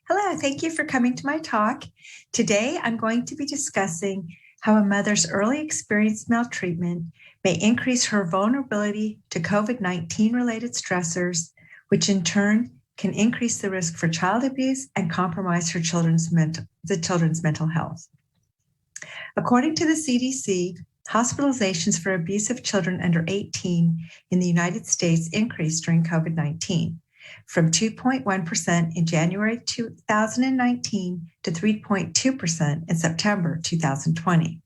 Hello, thank you for coming to my talk. Today, I'm going to be discussing how a mother's early experienced maltreatment may increase her vulnerability to COVID-19 related stressors, which in turn can increase the risk for child abuse and compromise the children's mental health. According to the CDC, hospitalizations for abuse of children under 18 in the United States increased during COVID-19. From 2.1% in January 2019 to 3.2% in September 2020.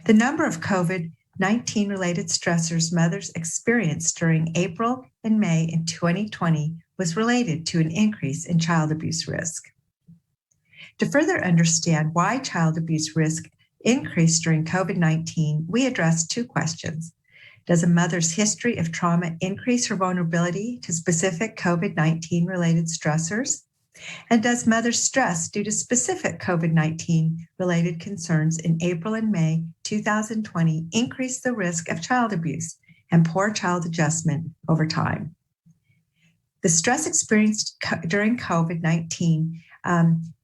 The number of COVID-19 related stressors mothers experienced during April and May in 2020 was related to an increase in child abuse risk. To further understand why child abuse risk increased during COVID-19, we addressed two questions. Does a mother's history of trauma increase her vulnerability to specific COVID-19 related stressors? And does mother's stress due to specific COVID-19 related concerns in April and May 2020 increase the risk of child abuse and poor child adjustment over time? The stress experienced during COVID-19,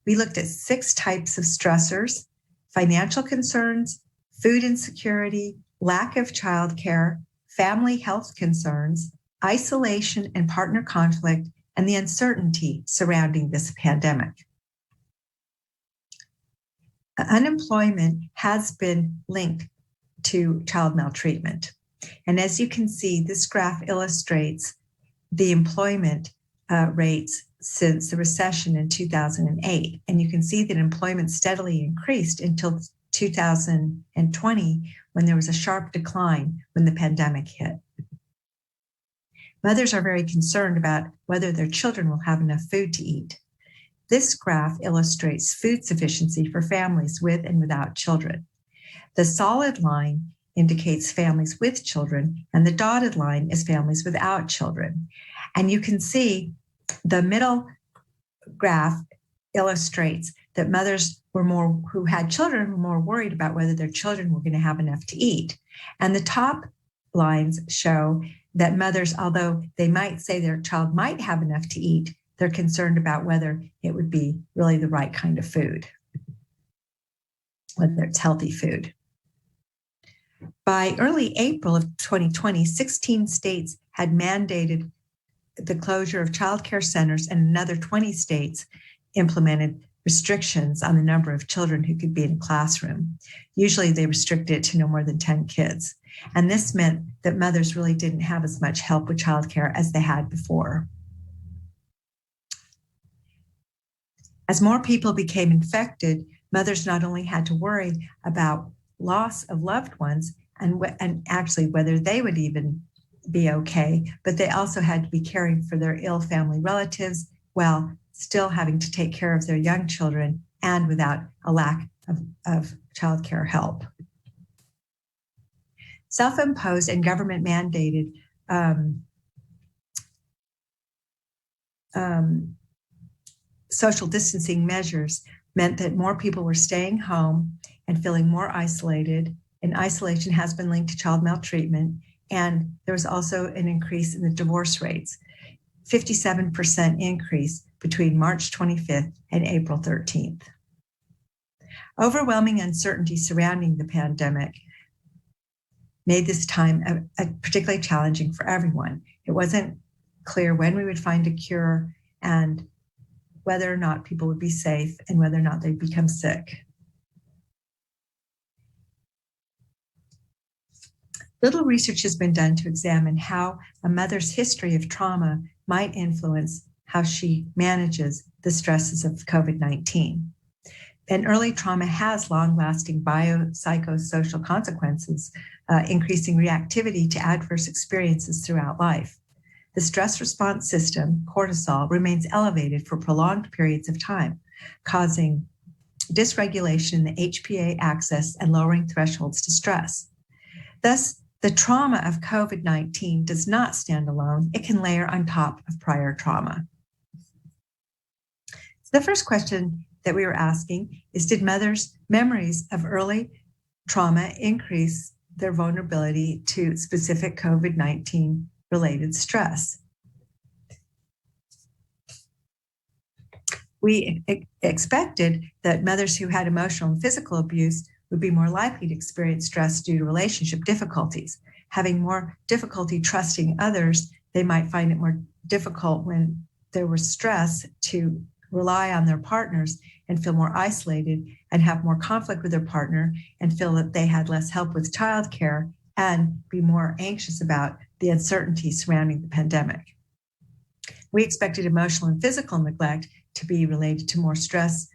we looked at 6 types of stressors: financial concerns, food insecurity, lack of childcare, family health concerns, isolation and partner conflict, and the uncertainty surrounding this pandemic. Unemployment has been linked to child maltreatment. And as you can see, this graph illustrates the employment rates since the recession in 2008. And you can see that employment steadily increased until 2020, when there was a sharp decline when the pandemic hit. Mothers are very concerned about whether their children will have enough food to eat. This graph illustrates food sufficiency for families with and without children. The solid line indicates families with children, and the dotted line is families without children. And you can see the middle graph illustrates that mothers who had children were more worried about whether their children were going to have enough to eat. And the top lines show that mothers, although they might say their child might have enough to eat, they're concerned about whether it would be really the right kind of food, whether it's healthy food. By early April of 2020, 16 states had mandated the closure of child care centers, and another 20 states implemented restrictions on the number of children who could be in a classroom. Usually they restricted it to no more than 10 kids. And this meant that mothers really didn't have as much help with childcare as they had before. As more people became infected, mothers not only had to worry about loss of loved ones and actually whether they would even be okay, but they also had to be caring for their ill family relatives while still having to take care of their young children and without a lack of childcare help. Self-imposed and government-mandated social distancing measures meant that more people were staying home and feeling more isolated, and isolation has been linked to child maltreatment, and there was also an increase in the divorce rates, 57% increase between March 25th and April 13th. Overwhelming uncertainty surrounding the pandemic made this time particularly challenging for everyone. It wasn't clear when we would find a cure and whether or not people would be safe and whether or not they'd become sick. Little research has been done to examine how a mother's history of trauma might influence how she manages the stresses of COVID-19. And early trauma has long-lasting biopsychosocial consequences, increasing reactivity to adverse experiences throughout life. The stress response system, cortisol, remains elevated for prolonged periods of time, causing dysregulation in the HPA axis and lowering thresholds to stress. Thus, the trauma of COVID-19 does not stand alone. It can layer on top of prior trauma. So the first question that we were asking is, did mothers' memories of early trauma increase their vulnerability to specific COVID-19 related stress? We expected that mothers who had emotional and physical abuse would be more likely to experience stress due to relationship difficulties. Having more difficulty trusting others, they might find it more difficult when there was stress to rely on their partners and feel more isolated and have more conflict with their partner and feel that they had less help with childcare and be more anxious about the uncertainty surrounding the pandemic. We expected emotional and physical neglect to be related to more stress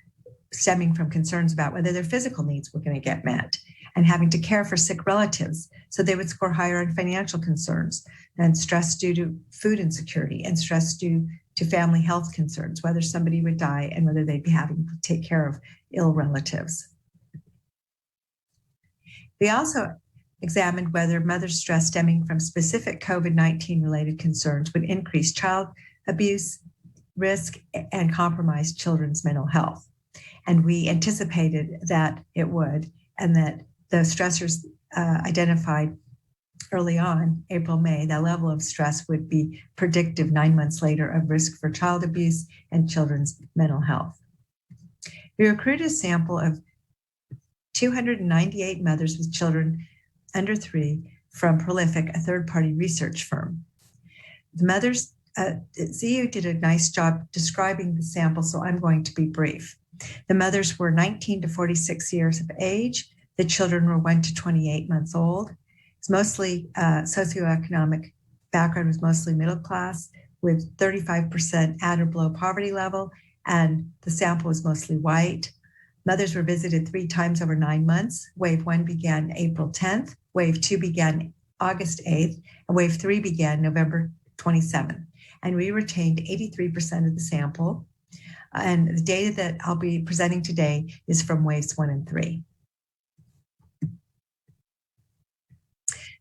stemming from concerns about whether their physical needs were going to get met and having to care for sick relatives. So they would score higher on financial concerns and stress due to food insecurity and stress due to family health concerns, whether somebody would die and whether they'd be having to take care of ill relatives. We also examined whether mother's stress stemming from specific COVID-19 related concerns would increase child abuse risk and compromise children's mental health. And we anticipated that it would, and that the stressors identified early on, April, May, that level of stress would be predictive 9 months later of risk for child abuse and children's mental health. We recruited a sample of 298 mothers with children under 3 from Prolific, a third-party research firm. The mothers, ZU did a nice job describing the sample, so I'm going to be brief. The mothers were 19 to 46 years of age. The children were 1 to 28 months old. It's mostly socioeconomic background was mostly middle class with 35% at or below poverty level, and the sample was mostly white. Mothers were visited 3 times over 9 months. Wave 1 began April 10th, Wave 2 began August 8th, and Wave 3 began November 27th. And we retained 83% of the sample. And the data that I'll be presenting today is from Waves 1 and 3.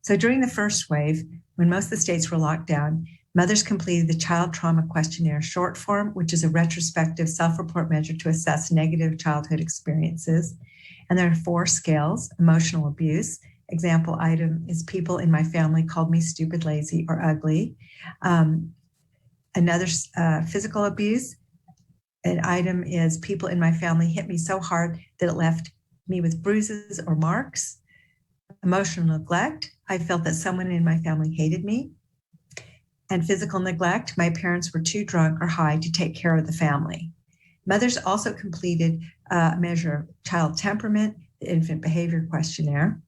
So during the first wave, when most of the states were locked down, mothers completed the Child Trauma Questionnaire short form, which is a retrospective self-report measure to assess negative childhood experiences. And there are 4 scales: emotional abuse. Example item is people in my family called me stupid, lazy, or ugly. Another physical abuse. An item is people in my family hit me so hard that it left me with bruises or marks. Emotional neglect. I felt that someone in my family hated me. And physical neglect. My parents were too drunk or high to take care of the family. Mothers also completed a measure of child temperament, the infant behavior questionnaire.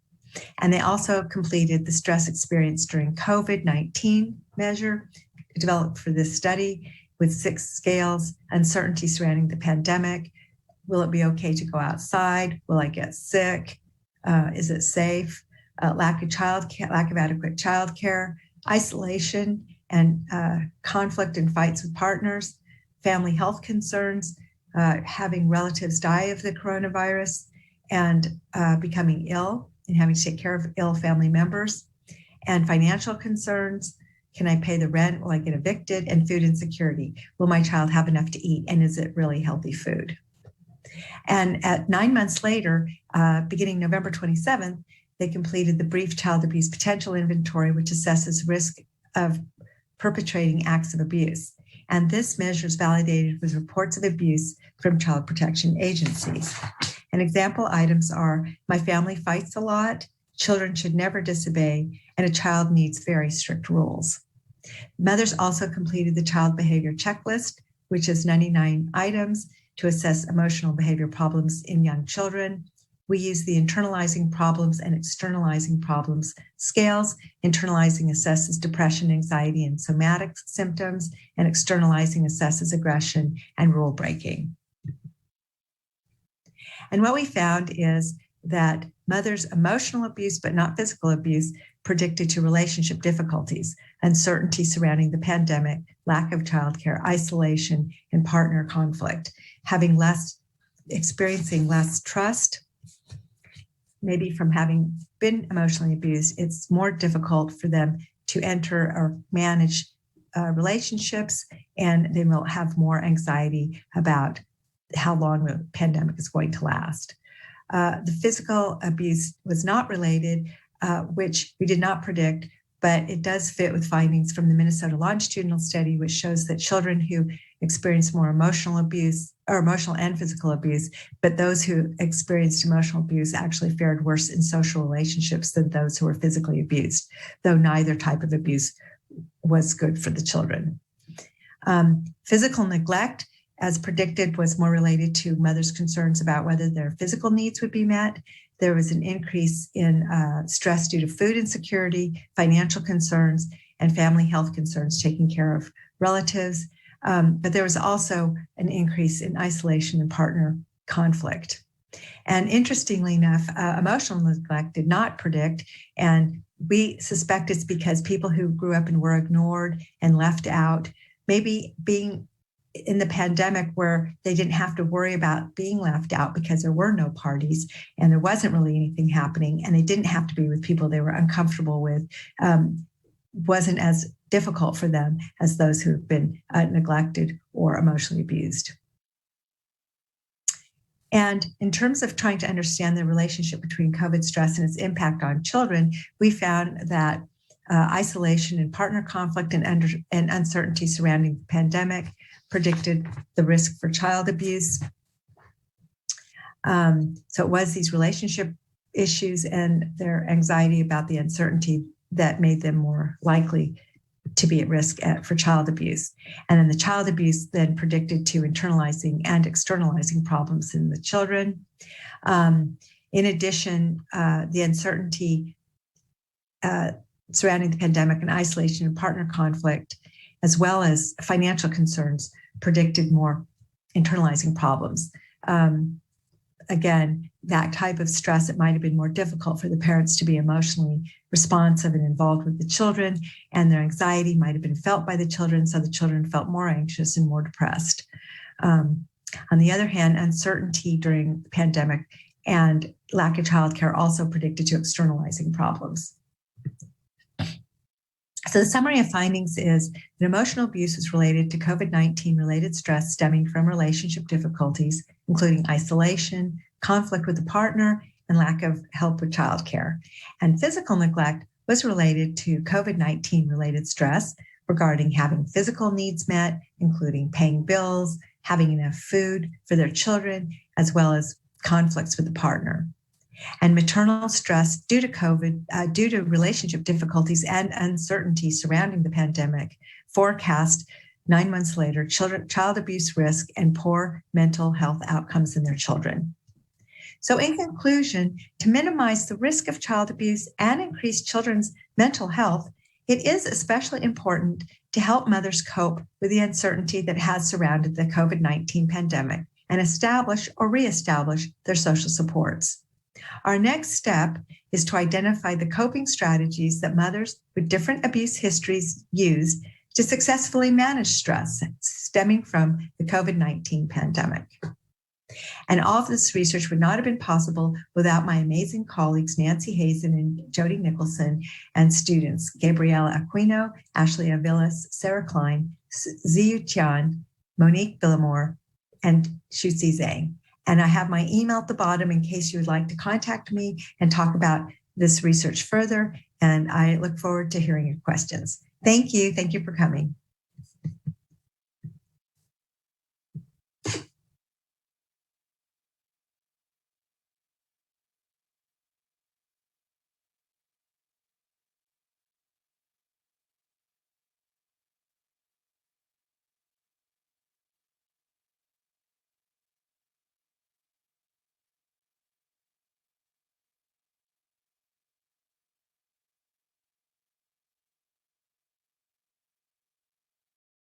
And they also completed the stress experience during COVID-19 measure developed for this study with 6 scales: uncertainty surrounding the pandemic. Will it be okay to go outside? Will I get sick? Is it safe? Lack of adequate childcare, isolation and conflict and fights with partners, family health concerns, having relatives die of the coronavirus, and becoming ill and having to take care of ill family members, and financial concerns. Can I pay the rent? Will I get evicted? And food insecurity. Will my child have enough to eat? And is it really healthy food? And at 9 months later, beginning November 27th, they completed the brief child abuse potential inventory, which assesses risk of perpetrating acts of abuse. And this measure is validated with reports of abuse from child protection agencies. And example items are: my family fights a lot, children should never disobey, and a child needs very strict rules. Mothers also completed the child behavior checklist, which is 99 items to assess emotional behavior problems in young children. We use the internalizing problems and externalizing problems scales. Internalizing assesses depression, anxiety, and somatic symptoms, and externalizing assesses aggression and rule breaking. And what we found is that mothers' emotional abuse, but not physical abuse, predicted to relationship difficulties, uncertainty surrounding the pandemic, lack of childcare, isolation, and partner conflict, experiencing less trust. Maybe from having been emotionally abused, it's more difficult for them to enter or manage relationships, and they will have more anxiety about how long the pandemic is going to last. The physical abuse was not related, which we did not predict, but it does fit with findings from the Minnesota longitudinal study, which shows that children who experience more emotional abuse, or emotional and physical abuse, but those who experienced emotional abuse actually fared worse in social relationships than those who were physically abused, though neither type of abuse was good for the children. Physical neglect, as predicted, was more related to mothers' concerns about whether their physical needs would be met. There was an increase in stress due to food insecurity, financial concerns, and family health concerns, taking care of relatives. But there was also an increase in isolation and partner conflict. And interestingly enough, emotional neglect did not predict, and we suspect it's because people who grew up and were ignored and left out, maybe being in the pandemic where they didn't have to worry about being left out because there were no parties and there wasn't really anything happening, and they didn't have to be with people they were uncomfortable with, wasn't as difficult for them as those who have been neglected or emotionally abused. And in terms of trying to understand the relationship between COVID stress and its impact on children, we found that isolation and partner conflict and uncertainty surrounding the pandemic predicted the risk for child abuse. So it was these relationship issues and their anxiety about the uncertainty that made them more likely to be at risk for child abuse. And then the child abuse then predicted to internalizing and externalizing problems in the children. In addition, the uncertainty surrounding the pandemic and isolation and partner conflict, as well as financial concerns, predicted more internalizing problems. Again, that type of stress, it might have been more difficult for the parents to be emotionally responsive and involved with the children, and their anxiety might have been felt by the children, so the children felt more anxious and more depressed. On the other hand, uncertainty during the pandemic and lack of childcare also predicted to externalizing problems. So the summary of findings is that emotional abuse is related to COVID-19 related stress stemming from relationship difficulties, including isolation, conflict with the partner, and lack of help with childcare. And physical neglect was related to COVID-19 related stress regarding having physical needs met, including paying bills, having enough food for their children, as well as conflicts with the partner. And maternal stress due to COVID, due to relationship difficulties and uncertainty surrounding the pandemic, forecast 9 months later child abuse risk and poor mental health outcomes in their children. So in conclusion, to minimize the risk of child abuse and increase children's mental health, it is especially important to help mothers cope with the uncertainty that has surrounded the COVID-19 pandemic and establish or reestablish their social supports. Our next step is to identify the coping strategies that mothers with different abuse histories use to successfully manage stress stemming from the COVID-19 pandemic. And all of this research would not have been possible without my amazing colleagues, Nancy Hazen and Jody Nicholson, and students, Gabriela Aquino, Ashley Avilas, Sarah Klein, Ziyu Tian, Monique Villamore, and Shuzi Zhang. And I have my email at the bottom in case you would like to contact me and talk about this research further. And I look forward to hearing your questions. Thank you. Thank you for coming.